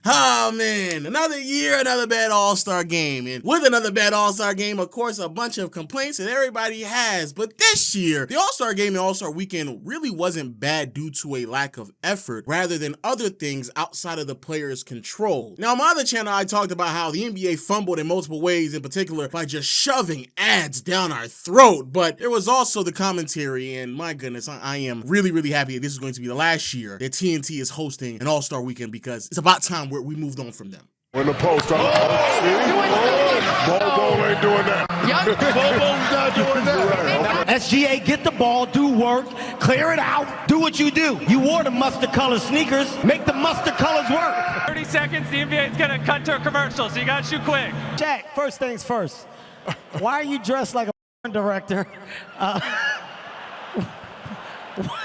Oh man, another year, another bad All-Star game. And with another bad All-Star game, of course, a bunch of complaints that everybody has. But this year, the All-Star game and All-Star weekend really wasn't bad due to a lack of effort rather than other things outside of the player's control. Now, on my other channel, I talked about how the NBA fumbled in multiple ways, in particular by just shoving ads down our throat. But there was also the commentary, and my goodness, I am really happy that this is going to be the last year that TNT is hosting an All-Star weekend because it's about time we moved on from them. In the post, Bobo ain't doing that. Bobo's not doing that. SGA, get the ball, do work, clear it out, do what you do. You wore the mustard color sneakers, make the mustard colors work. 30 seconds, the NBA is going to cut to a commercial, so you got to shoot quick. Jack, first things first. Why are you dressed like a director?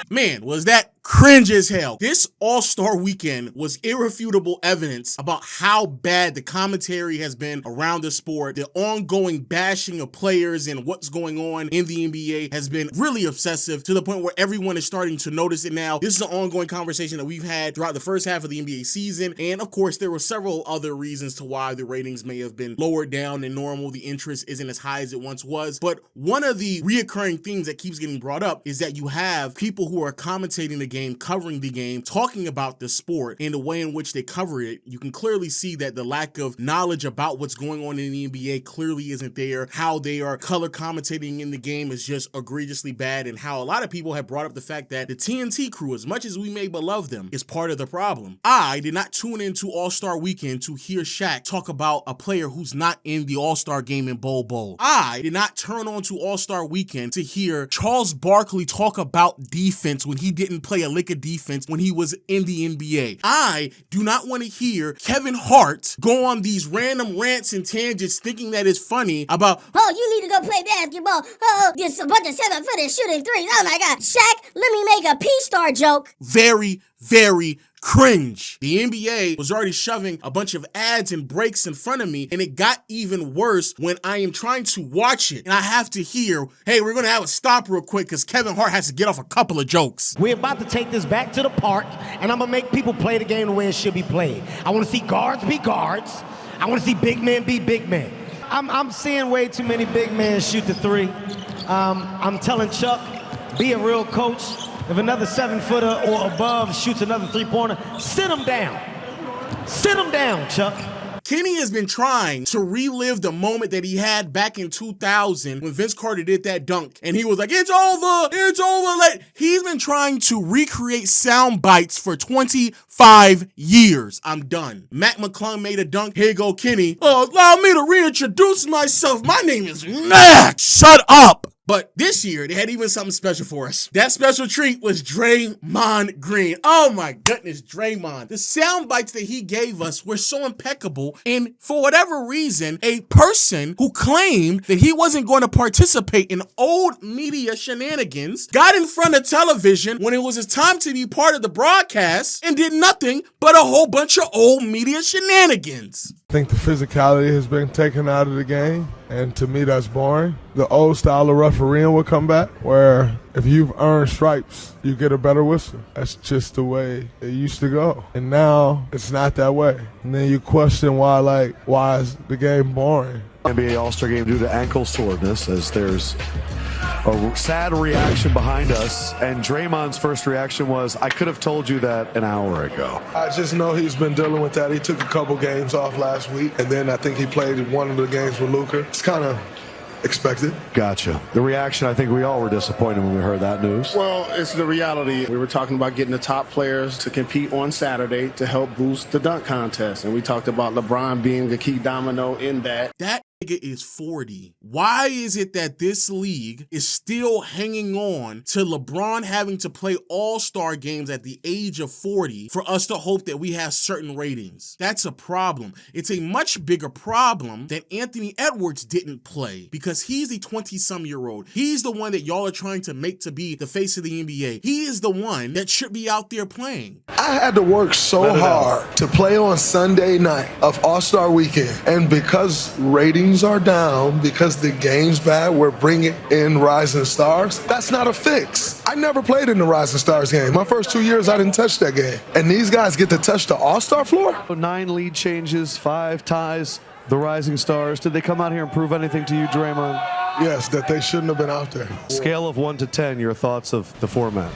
Man, was that cringe as hell. This All-Star weekend was irrefutable evidence about how bad the commentary has been around the sport. The ongoing bashing of players and what's going on in the NBA has been really obsessive to the point where everyone is starting to notice it now. This is an ongoing conversation that we've had throughout the first half of the NBA season. And of course, there were several other reasons to why the ratings may have been lowered down than normal. The interest isn't as high as it once was. But one of the reoccurring themes that keeps getting brought up is that you have people who are commentating the game, covering the game, talking about the sport and the way in which they cover it. You can clearly see that the lack of knowledge about what's going on in the NBA clearly isn't there. How they are color commentating in the game is just egregiously bad, and how a lot of people have brought up the fact that the TNT crew, as much as we may beloved them, is part of the problem. I did not tune into All-Star Weekend to hear Shaq talk about a player who's not in the All-Star game in Bol Bol. I did not turn on to All-Star Weekend to hear Charles Barkley talk about defense when he didn't play a lick of defense when he was in the NBA. I do not want to hear Kevin Hart go on these random rants and tangents thinking that it's funny about, oh, you need to go play basketball. Oh, there's a bunch of 7-footers shooting threes. Oh my God. Shaq, let me make a P-Star joke. Very cringe. The NBA was already shoving a bunch of ads and breaks in front of me, and it got even worse when I am trying to watch it and I have to hear, hey, we're gonna have a stop real quick because Kevin Hart has to get off a couple of jokes. We're about to take this back to the park, and I'm gonna make people play the game the way it should be played. I wanna see guards be guards. I wanna see big men be big men. I'm seeing way too many big men shoot the three. I'm telling Chuck, be a real coach. If another 7-footer or above shoots another three-pointer, sit him down. Sit him down, Chuck. Kenny has been trying to relive the moment that he had back in 2000 when Vince Carter did that dunk and he was like, it's over. Like, he's been trying to recreate sound bites for 25 years. I'm done. Mac McClung made a dunk. Here you go, Kenny. Allow me to reintroduce myself. My name is Mac. Shut up. But this year, they had even something special for us. That special treat was Draymond Green. Oh my goodness, Draymond. The sound bites that he gave us were so impeccable, and for whatever reason, a person who claimed that he wasn't going to participate in old media shenanigans got in front of television when it was his time to be part of the broadcast and did nothing but a whole bunch of old media shenanigans. I think the physicality has been taken out of the game, and to me that's boring. The old style of refereeing will come back, where if you've earned stripes, you get a better whistle. That's just the way it used to go. And now it's not that way. And then you question why is the game boring? NBA All-Star Game due to ankle soreness, as there's a sad reaction behind us, and Draymond's first reaction was, I could have told you that an hour ago. I just know he's been dealing with that. He took a couple games off last week, and then I think he played one of the games with Luka. It's kind of expected. Gotcha. The reaction, I think we all were disappointed when we heard that news. Well, it's the reality. We were talking about getting the top players to compete on Saturday to help boost the dunk contest, and we talked about LeBron being the key domino in that. That nigga is 40. Why is it that this league is still hanging on to LeBron having to play all-star games at the age of 40 for us to hope that we have certain ratings? That's a problem. It's a much bigger problem that Anthony Edwards didn't play because he's the 20-some-year-old. He's the one that y'all are trying to make to be the face of the NBA. He is the one that should be out there playing. I had to work so hard to play on Sunday night of All-Star Weekend, and because ratings teams are down because the game's bad, we're bringing in rising stars. That's not a fix. I never played in the Rising Stars game. My first 2 years, I didn't touch that game. And these guys get to touch the All-Star floor? 9 lead changes, 5 ties, the Rising Stars. Did they come out here and prove anything to you, Draymond? Yes, that they shouldn't have been out there. Scale of 1 to 10, your thoughts of the format?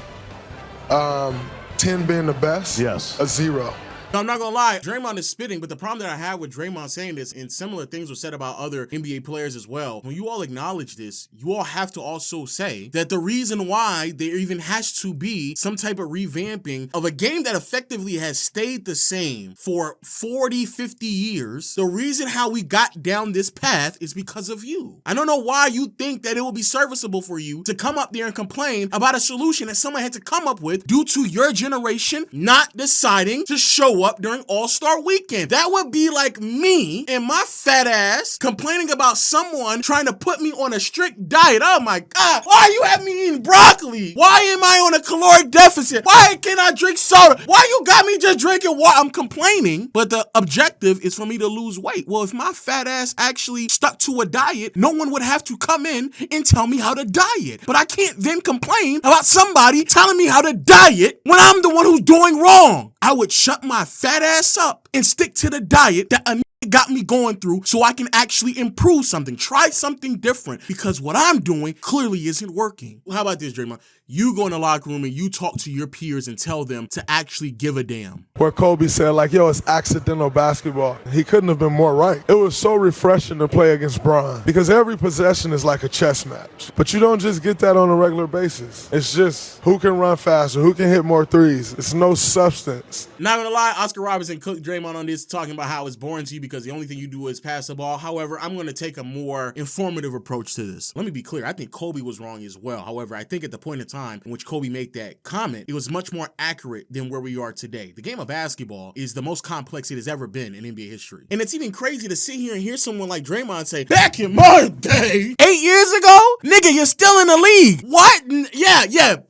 10 being the best. Yes. A 0. No, I'm not gonna lie, Draymond is spitting, but the problem that I have with Draymond saying this, and similar things were said about other NBA players as well, when you all acknowledge this, you all have to also say that the reason why there even has to be some type of revamping of a game that effectively has stayed the same for 40, 50 years, the reason how we got down this path is because of you. I don't know why you think that it will be serviceable for you to come up there and complain about a solution that someone had to come up with due to your generation not deciding to show up during All-Star Weekend. That would be like me and my fat ass complaining about someone trying to put me on a strict diet. Oh my God, why you have me eating broccoli? Why am I on a caloric deficit? Why can't I drink soda? Why you got me just drinking water? I'm complaining, but the objective is for me to lose weight. Well, if my fat ass actually stuck to a diet, no one would have to come in and tell me how to diet. But I can't then complain about somebody telling me how to diet when I'm the one who's doing wrong. I would shut my fat ass up and stick to the diet that a got me going through so I can actually improve something, try something different, because what I'm doing clearly isn't working. Well, how about this, Draymond? You go in the locker room and you talk to your peers and tell them to actually give a damn. Where Kobe said, like, yo, it's accidental basketball. He couldn't have been more right. It was so refreshing to play against Bron because every possession is like a chess match. But you don't just get that on a regular basis. It's just who can run faster, who can hit more threes. It's no substance. Not gonna lie, Oscar Robertson cooked Draymond on this, talking about how it's boring to you because the only thing you do is pass the ball. However, I'm gonna take a more informative approach to this. Let me be clear. I think Kobe was wrong as well. However, I think at the point in time in which Kobe made that comment, it was much more accurate than where we are today. The game of basketball is the most complex it has ever been in NBA history. And it's even crazy to sit here and hear someone like Draymond say, back in my day, 8 years ago, nigga, you're still in the league. What?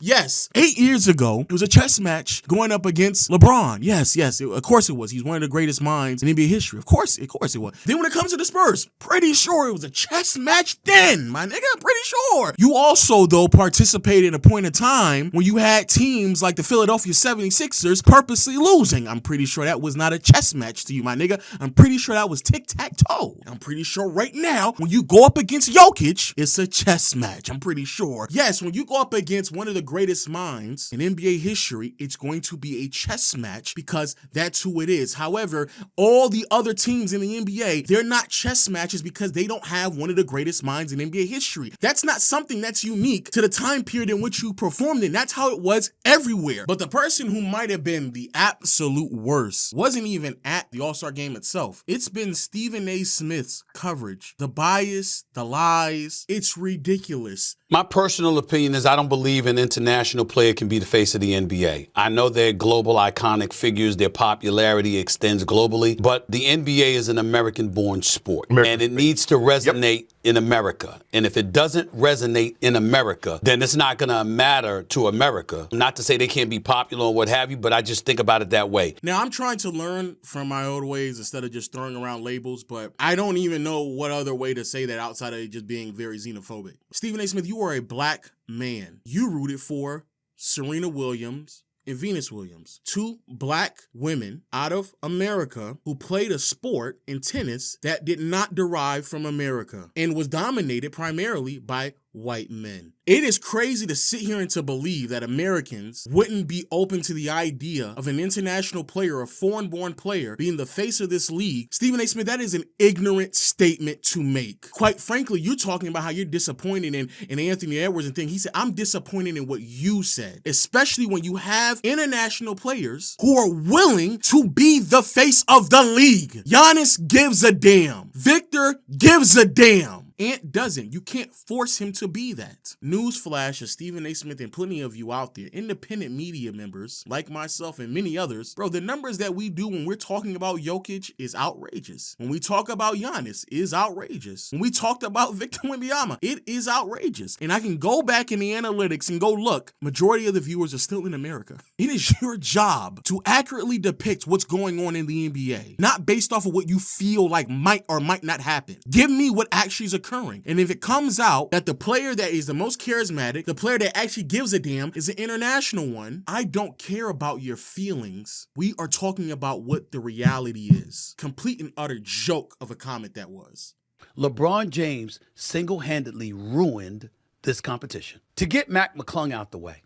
Yes. 8 years ago, it was a chess match going up against LeBron. Yes, of course it was. He's one of the greatest minds in NBA history. Of course it was. Then when it comes to the Spurs, pretty sure it was a chess match then, my nigga, pretty sure. You also, though, participated in a point of time when you had teams like the Philadelphia 76ers purposely losing. I'm pretty sure that was not a chess match to you, my nigga. I'm pretty sure that was tic-tac-toe. I'm pretty sure right now, when you go up against Jokic, it's a chess match. I'm pretty sure. Yes, when you go up against one of the greatest minds in NBA history, it's going to be a chess match because that's who it is. However, all the other teams in the NBA, they're not chess matches because they don't have one of the greatest minds in NBA history. That's not something that's unique to the time period in which you performed in. That's how it was everywhere. But the person who might have been the absolute worst wasn't even at the All-Star game itself. It's been Stephen A. Smith's coverage. The bias, the lies, it's ridiculous. My personal opinion is I don't believe an international player can be the face of the NBA. I know they're global iconic figures, their popularity extends globally, but the NBA is an American-born sport, and it needs to resonate in America. And if it doesn't resonate in America, then it's not going to matter to America. Not to say they can't be popular or what have you, but I just think about it that way. Now, I'm trying to learn from my old ways instead of just throwing around labels, but I don't even know what other way to say that outside of just being very xenophobic. Stephen A. Smith, you are a black man. You rooted for Serena Williams and Venus Williams, 2 black women out of America who played a sport in tennis that did not derive from America and was dominated primarily by white men. It is crazy to sit here and to believe that Americans wouldn't be open to the idea of an international player, a foreign-born player, being the face of this league. Stephen A. Smith, that is an ignorant statement to make. Quite frankly, you're talking about how you're disappointed in Anthony Edwards and things. He said, I'm disappointed in what you said, especially when you have international players who are willing to be the face of the league. Giannis gives a damn. Victor gives a damn. Ant doesn't. You can't force him to be that. Newsflash of Stephen A. Smith and plenty of you out there, independent media members like myself and many others, bro, the numbers that we do when we're talking about Jokic is outrageous. When we talk about Giannis, is outrageous. When we talked about Victor Wembanyama, it is outrageous. And I can go back in the analytics and go, look, majority of the viewers are still in America. It is your job to accurately depict what's going on in the NBA, not based off of what you feel like might or might not happen. Give me what actually is occurring. And if it comes out that the player that is the most charismatic, the player that actually gives a damn, is an international one, I don't care about your feelings. We are talking about what the reality is. Complete and utter joke of a comment that was. LeBron James single-handedly ruined this competition. To get Mac McClung out the way,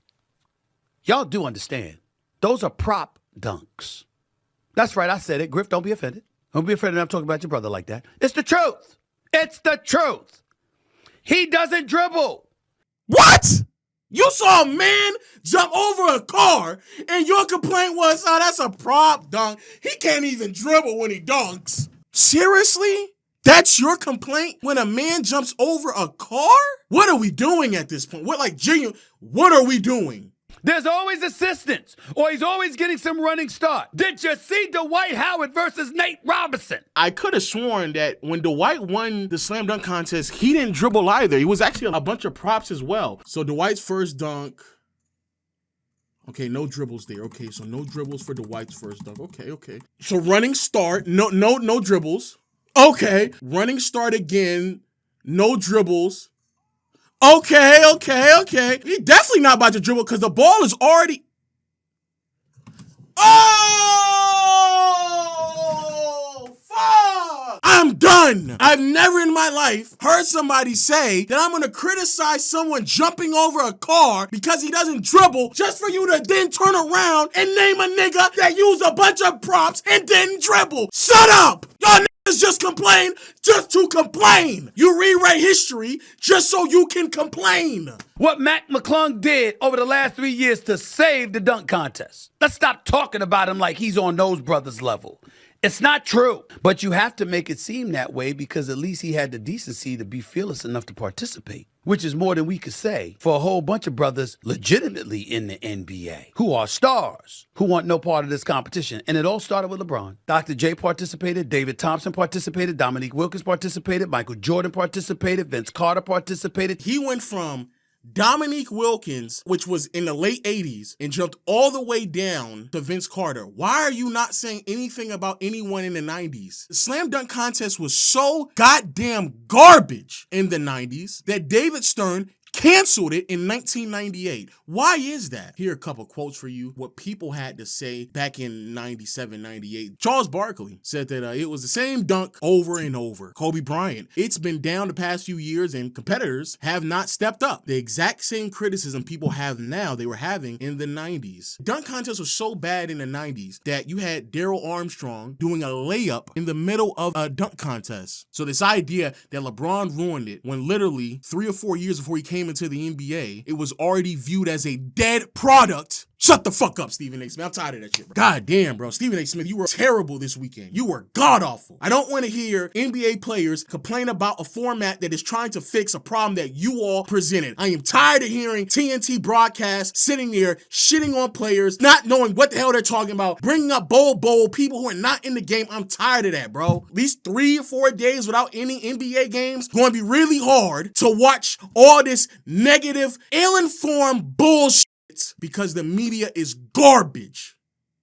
y'all do understand, those are prop dunks. That's right, I said it. Griff, don't be offended. Don't be offended I'm talking about your brother like that. It's the truth. It's the truth. He doesn't dribble. What? You saw a man jump over a car and your complaint was, oh, that's a prop dunk. He can't even dribble when he dunks. Seriously? That's your complaint when a man jumps over a car? What are we doing at this point? What are we doing? There's always assistance, or he's always getting some running start. Did you see Dwight Howard versus Nate Robinson? I could have sworn that when Dwight won the slam dunk contest, he didn't dribble either. He was actually a bunch of props as well. So Dwight's first dunk. Okay, no dribbles there. Okay, so no dribbles for Dwight's first dunk. Okay. So running start, no dribbles. Okay, running start again, no dribbles. Okay. He definitely not about to dribble because the ball is already... Oh, fuck! I'm done. I've never in my life heard somebody say that I'm going to criticize someone jumping over a car because he doesn't dribble just for you to then turn around and name a nigga that used a bunch of props and didn't dribble. Shut up! Y'all just complain just to complain. You rewrite history just so you can complain. What Mac McClung did over the last 3 years to save the dunk contest. Let's stop talking about him like he's on those brothers level. It's not true. But you have to make it seem that way because at least he had the decency to be fearless enough to participate, which is more than we could say for a whole bunch of brothers legitimately in the NBA who are stars, who want no part of this competition. And it all started with LeBron. Dr. J participated, David Thompson participated, Dominique Wilkins participated, Michael Jordan participated, Vince Carter participated. He went from Dominique Wilkins, which was in the late 80s, and jumped all the way down to Vince Carter. Why are you not saying anything about anyone in the 90s? The slam dunk contest was so goddamn garbage in the 90s that David Stern canceled it in 1998. Why is that? Here are a couple quotes for you. What people had to say back in 97, 98. Charles Barkley said that it was the same dunk over and over. Kobe Bryant, it's been down the past few years and competitors have not stepped up. The exact same criticism people have now they were having in the 90s. Dunk contest was so bad in the 90s that you had Darrell Armstrong doing a layup in the middle of a dunk contest. So this idea that LeBron ruined it when literally 3 or 4 years before he came into the NBA, it was already viewed as a dead product. Shut the fuck up, Stephen A. Smith. I'm tired of that shit, bro. God damn, bro. Stephen A. Smith, you were terrible this weekend. You were god-awful. I don't want to hear NBA players complain about a format that is trying to fix a problem that you all presented. I am tired of hearing TNT broadcasts sitting there shitting on players, not knowing what the hell they're talking about, bringing up bowl people who are not in the game. I'm tired of that, bro. At least 3 or 4 days without any NBA games, going to be really hard to watch all this negative, ill-informed bullshit because the media is garbage.